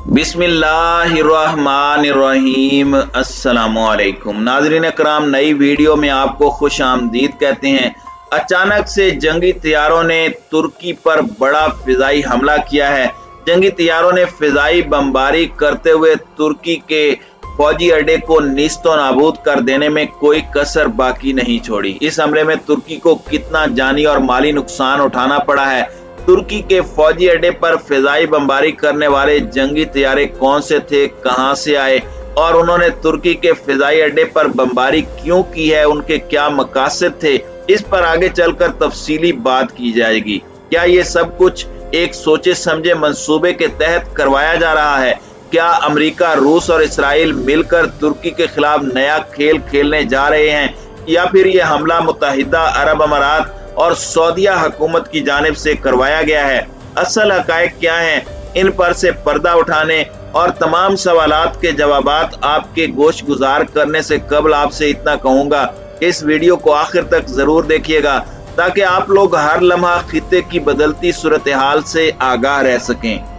बिस्मिल्लाहिर्रहमानिर्रहीम। अस्सलामुअलैकुम नाज़रीन अकराम, नई वीडियो में आपको खुश आमदीद कहते हैं। अचानक से जंगी तैयारों ने तुर्की पर बड़ा फिजाई हमला किया है। जंगी तैयारों ने फिजाई बमबारी करते हुए तुर्की के फौजी अड्डे को नीस्तो नाबूद कर देने में कोई कसर बाकी नहीं छोड़ी। इस हमले में तुर्की को कितना जानी और माली नुकसान उठाना पड़ा है, तुर्की के फौजी अड्डे पर फिजाई बमबारी करने वाले जंगी तैयारे कौन से थे, कहां से आए और उन्होंने तुर्की के फिजाई अड्डे पर बमबारी क्यों की है, उनके क्या मकासद थे, इस पर आगे चलकर तफसीली बात की जाएगी। क्या ये सब कुछ एक सोचे समझे मंसूबे के तहत करवाया जा रहा है? क्या अमेरिका, रूस और इसराइल मिलकर तुर्की के खिलाफ नया खेल खेलने जा रहे हैं, या फिर ये हमला मुत्तहिदा अरब अमारात और सऊदीया हुकूमत की जानिब से करवाया गया है? असल हकायक क्या हैं, इन पर से पर्दा उठाने और तमाम सवालात के जवाबात आपके गोश गुजार करने से कबल आपसे इतना कहूंगा, इस वीडियो को आखिर तक जरूर देखिएगा ताकि आप लोग हर लम्हा खित्ते की बदलती सूरत हाल से आगाह रह सकें।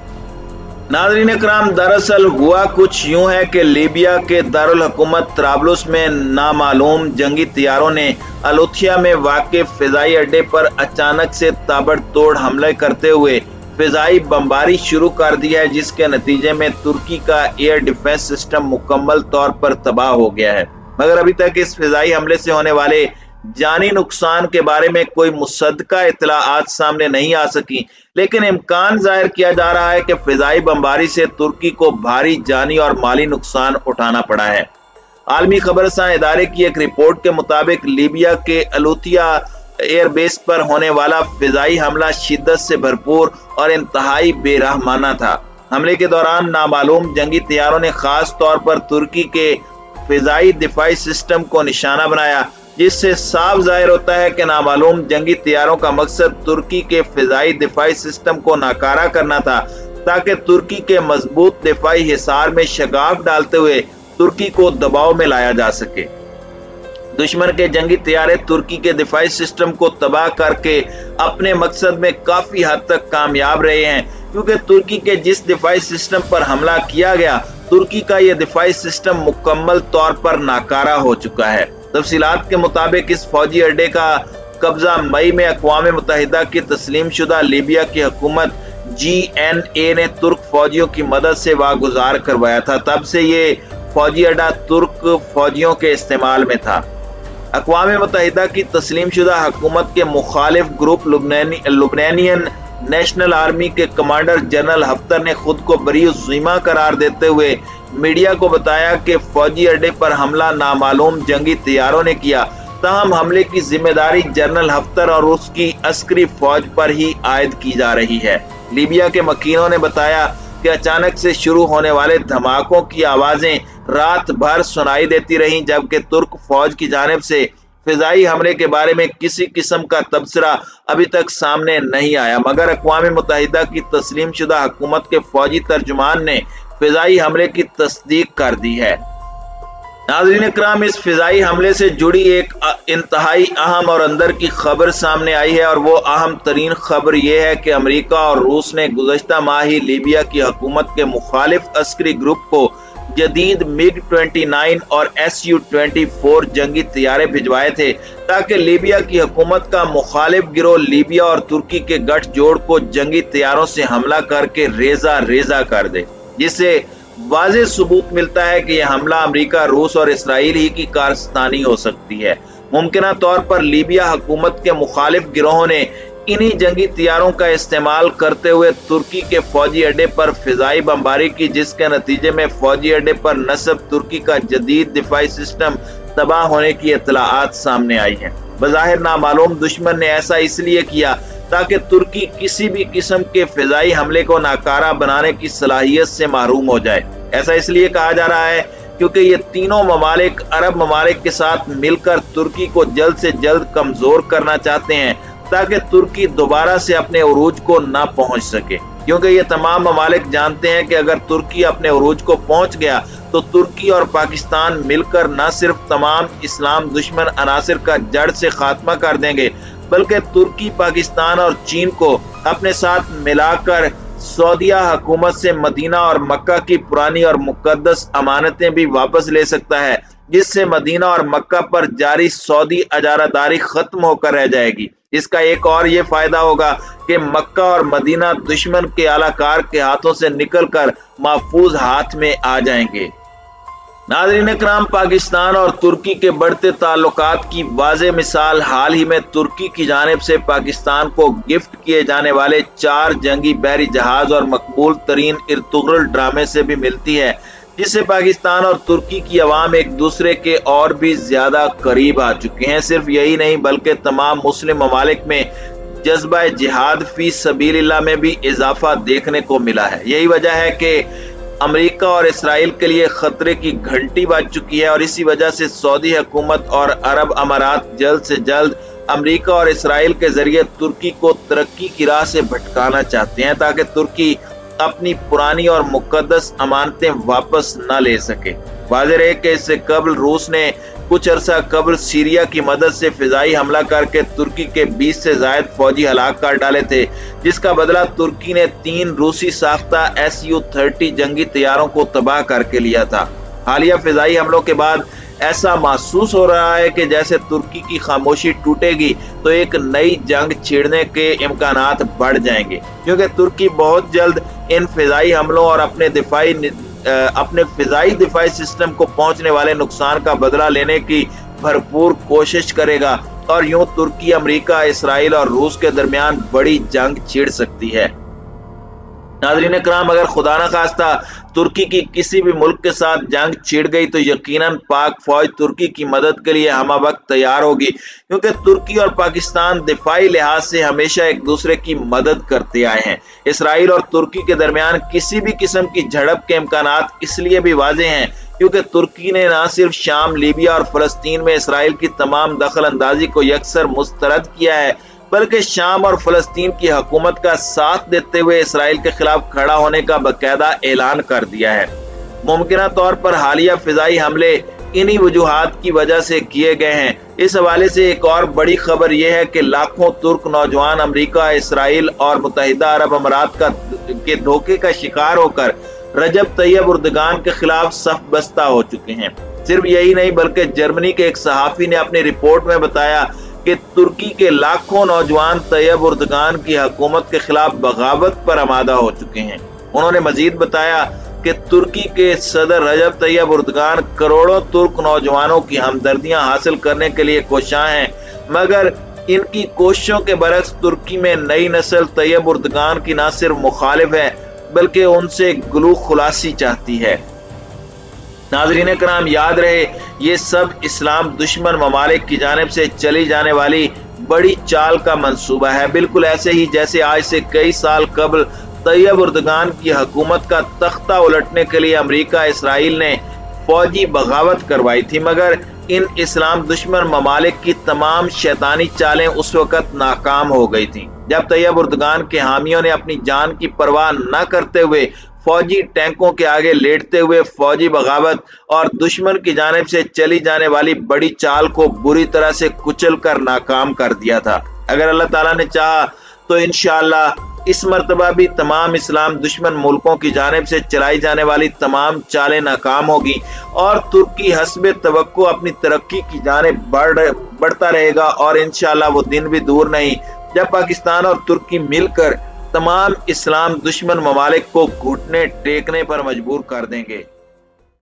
नाज़रीन इकराम, दरअसल हुआ कुछ यूं है कि लीबिया के दारुल हुकूमत तराबलुस में नामालूम जंगी तैयारों ने अलुथिया में वाक़े फिजाई अड्डे पर अचानक से ताबड़तोड़ हमले करते हुए फिजाई बमबारी शुरू कर दी है, जिसके नतीजे में तुर्की का एयर डिफेंस सिस्टम मुकम्मल तौर पर तबाह हो गया है। मगर अभी तक इस फिजाई हमले से होने वाले जानी नुकसान के बारे में कोई मुसद्दका इत्तलाआत सामने नहीं आ सकी, लेकिन इम्कान जाहिर किया जा रहा है कि फिजाई बमबारी से तुर्की को भारी जानी और माली नुकसान उठाना पड़ा है। आलमी खबरसां इदारे की एक रिपोर्ट के मुताबिक लीबिया के अलुथिया एयरबेस पर होने वाला फिजाई हमला शिद्दत से भरपूर और इंतहाई बेरहमाना था। हमले के दौरान नामालूम जंगी तैयारों ने खास तौर पर तुर्की के फिजाई दिफाई सिस्टम को निशाना बनाया, जिससे साफ जाहिर होता है कि नामालूम जंगी तैयारों का मकसद तुर्की के फिजाई दिफाई सिस्टम को नाकारा करना था, ताकि तुर्की के मजबूत दिफाई हिसार में शगाफ डालते हुए तुर्की को दबाव में लाया जा सके। दुश्मन के जंगी तैयारे तुर्की के दिफाई सिस्टम को तबाह करके अपने मकसद में काफी हद तक कामयाब रहे हैं, क्योंकि तुर्की के जिस दिफाई सिस्टम पर हमला किया गया, तुर्की का यह दिफाई सिस्टम मुकम्मल तौर पर नाकारा हो चुका है। तफसीलात के मुताबिक इस फौजी अड्डे का कब्जा मई में अक़वाम मुत्तहिदा की तस्लीम शुदा लीबिया की हुकूमत GNA ने तुर्क फौजियों की मदद से वागुजार करवाया था। तब से ये फौजी अड्डा तुर्क फौजियों के इस्तेमाल में था। अक़वाम मुत्तहिदा की तस्लीम शुदा हुकूमत के मुखालिफ ग्रुप लुबनानियन नेशनल आर्मी के कमांडर जनरल हफ्तर ने खुद को बरी-उज़्ज़िम्मा करार देते हुए मीडिया को बताया कि फौजी अड्डे पर हमला नामालूम जंगी तैयारों ने किया, ताहम हमले की जिम्मेदारी जनरल हफ्तर और उसकी अस्करी फौज पर ही आयद की जा रही है। लीबिया के मकीनों ने बताया कि अचानक से शुरू होने वाले धमाकों की आवाजें रात भर सुनाई देती रहीं, जबकि तुर्क फौज की जानिब से फिजाई हमले के बारे में किसी किस्म का तबसरा अभी तक सामने नहीं आया। मगर अक़वाम मुत्तहिदा की तस्लीम शुदा हुकूमत के फौजी तर्जुमान ने फिजाई हमले की तस्दीक कर दी है। नाज़रीन इकराम, इस फिजाई हमले से जुड़ी एक इंतहाई अहम और अंदर की खबर सामने आई है, और वो अहम तरीन खबर ये है कि अमेरिका और रूस ने गुज़श्ता माह ही लीबिया की हुकूमत के मुखालिफ अस्करी ग्रुप को जदीद MiG-29 और Su-24 जंगी तैयारे भिजवाए थे, ताकि लीबिया की हुकूमत का मुखालिफ गिरोह लीबिया और तुर्की के गठजोड़ को जंगी तैयारों से हमला करके रेजा रेजा कर दे, जिससे वाज़ेह सबूत मिलता है कि यह हमला अमेरिका, रूस और इसराइल ही की कारस्तानी हो सकती है। मुमकिना तौर पर लीबिया हुकूमत के मुखालिफ गिरोहों ने इन्हीं जंगी तैयारों का इस्तेमाल करते हुए तुर्की के फौजी अड्डे पर फिजाई बमबारी की, जिसके नतीजे में फौजी अड्डे पर नस्ब तुर्की का जदीद दिफाई सिस्टम तबाह होने की इत्तलाआत सामने आई है। बज़ाहिर नामालूम दुश्मन ने ऐसा इसलिए किया ताकि तुर्की किसी भी किस्म के फिजाई हमले को नाकारा बनाने की सलाहियत से महरूम हो जाए। ऐसा इसलिए कहा जा रहा है क्योंकि ये तीनों ममालिक अरब ममालिक के साथ मिलकर तुर्की को जल्द से जल्द कमजोर करना चाहते हैं, ताकि तुर्की दोबारा से अपने उरूज को ना पहुंच सके। क्योंकि ये तमाम ममालिक जानते हैं कि अगर तुर्की अपने उरूज को पहुंच गया तो तुर्की और पाकिस्तान मिलकर न सिर्फ तमाम इस्लाम दुश्मन अनासिर का जड़ से खात्मा कर देंगे, बल्कि तुर्की, पाकिस्तान और चीन को अपने साथ मिलाकर सऊदीया हुकूमत से मदीना और मक्का की पुरानी और मुकद्दस अमानतें भी वापस ले सकता है, जिससे मदीना और मक्का पर जारी सऊदी इजारादारी खत्म होकर रह जाएगी। इसका एक और ये फायदा होगा कि मक्का और मदीना दुश्मन के आलाकार के हाथों से निकलकर महफूज हाथ में आ जाएंगे। नाज़रीन इकराम, पाकिस्तान और तुर्की के बढ़ते ताल्लुकात की वाज़ेह मिसाल हाल ही में तुर्की की जानिब से पाकिस्तान को गिफ्ट किए जाने वाले 4 जंगी बहरी जहाज और मकबूल तरीन इर्तुगरुल ड्रामे से भी मिलती है, जिससे पाकिस्तान और तुर्की की अवाम एक दूसरे के और भी ज्यादा करीब आ चुके हैं। सिर्फ यही नहीं बल्कि तमाम मुस्लिम ममालिक में जज्बा जिहाद फी सबीलिल्लाह में भी इजाफा देखने को मिला है। यही वजह है कि अमेरिका और इसराइल के लिए खतरे की घंटी बज चुकी है और इसी वजह से सऊदी हुकूमत और अरब अमारात जल्द से जल्द अमेरिका और इसराइल के जरिए तुर्की को तरक्की की राह से भटकाना चाहते हैं, ताकि तुर्की अपनी पुरानी और मुकद्दस अमानतें वापस न ले सके। वाज़ेह है कि इससे कबल रूस ने कुछ अरसा कबल सीरिया की मदद से फिजाई हमला करके तुर्की के 20 से ज्यादा फौजी हलाक कर डाले थे, जिसका बदला तुर्की ने 3 रूसी साख्ता Su-30 जंगी तैयारों को तबाह करके लिया था। हालिया फिजाई हमलों के बाद ऐसा महसूस हो रहा है कि जैसे तुर्की की खामोशी टूटेगी तो एक नई जंग छिड़ने के इम्कानात बढ़ जाएंगे, क्योंकि तुर्की बहुत जल्द इन फिजाई हमलों और अपने फिजाई दिफाई सिस्टम को पहुंचने वाले नुकसान का बदला लेने की भरपूर कोशिश करेगा और यूं तुर्की, अमेरिका, इसराइल और रूस के दरमियान बड़ी जंग छिड़ सकती है। नाज़रीन इकराम, अगर खुदा न खास्ता तुर्की की किसी भी मुल्क के साथ जंग छिड़ गई तो यकीनन पाक फौज तुर्की की मदद के लिए हमा वक्त तैयार होगी, क्योंकि तुर्की और पाकिस्तान दिफाई लिहाज से हमेशा एक दूसरे की मदद करते आए हैं। इसराइल और तुर्की के दरमियान किसी भी किस्म की झड़प के इम्कानात इसलिए भी वाज़ेह हैं क्योंकि तुर्की ने न सिर्फ शाम, लीबिया और फलस्तीन में इसराइल की तमाम दखल अंदाजी को यकसर मुस्तरद किया है, बल्कि शाम और फलस्तीन की हुकूमत का साथ देते हुए इसराइल के खिलाफ खड़ा होने का बाकायदा ऐलान कर दिया है। मुमकिन तौर पर हालिया फिजाई हमले इन्हीं वजूहात की वजह से किए गए हैं। इस हवाले से एक और बड़ी खबर यह है कि लाखों तुर्क नौजवान अमेरिका, इसराइल और मुत्तहिदा अरब अमारात के धोखे का शिकार होकर रजब तैयब उर्दगान के खिलाफ सफ बस्ता हो चुके हैं। सिर्फ यही नहीं बल्कि जर्मनी के एक सहाफी ने अपनी रिपोर्ट में बताया कि तुर्की के लाखों नौजवान तैयब उर्दगान की हुकूमत के खिलाफ बगावत पर आमादा हो चुके हैं। उन्होंने मजीद बताया कि तुर्की के सदर रजब तैयब उर्दगान करोड़ों तुर्क नौजवानों की हमदर्दियां हासिल करने के लिए कोशां हैं, मगर इनकी कोशिशों के बरक्स तुर्की में नई नस्ल तैयब उर्दगान की न सिर्फ मुखालिफ है बल्कि उनसे गुलू खुलासी चाहती है। नाज़रीन कराम, याद रहे ये सब इस्लाम दुश्मन ममालिक की जानिब से चली जाने वाली बड़ी चाल का मंसूबा है, बिल्कुल ऐसे ही जैसे आज से कई साल कबल तैयब उर्दगान की हुकूमत का तख्ता उलटने के लिए अमेरिका, इसराइल ने फौजी बगावत करवाई थी, मगर इन इस्लाम दुश्मन ममालिक की तमाम शैतानी चालें उस वक़्त नाकाम हो गई थी जब तैयब उर्दगान के हामियों ने अपनी जान की परवाह न करते हुए फौजी टैंकों के आगे लेटते हुए फौजी बगावत और दुश्मन की जानिब से चली जाने वाली बड़ी चाल को बुरी तरह से कुचल कर नाकाम कर दिया था। अगर अल्लाह ताला ने चाहा तो इंशाअल्लाह इस मर्तबा भी तमाम इस्लाम दुश्मन मुल्कों की जानिब से चलाई जाने वाली तमाम चालें नाकाम होगी और तुर्की हस्बे तवक्को अपनी तरक्की की जानिब बढ़ता रहेगा और इंशाअल्लाह वो दिन भी दूर नहीं जब पाकिस्तान और तुर्की मिलकर तमाम इस्लाम दुश्मन ममालिक को घुटने टेकने पर मजबूर कर देंगे।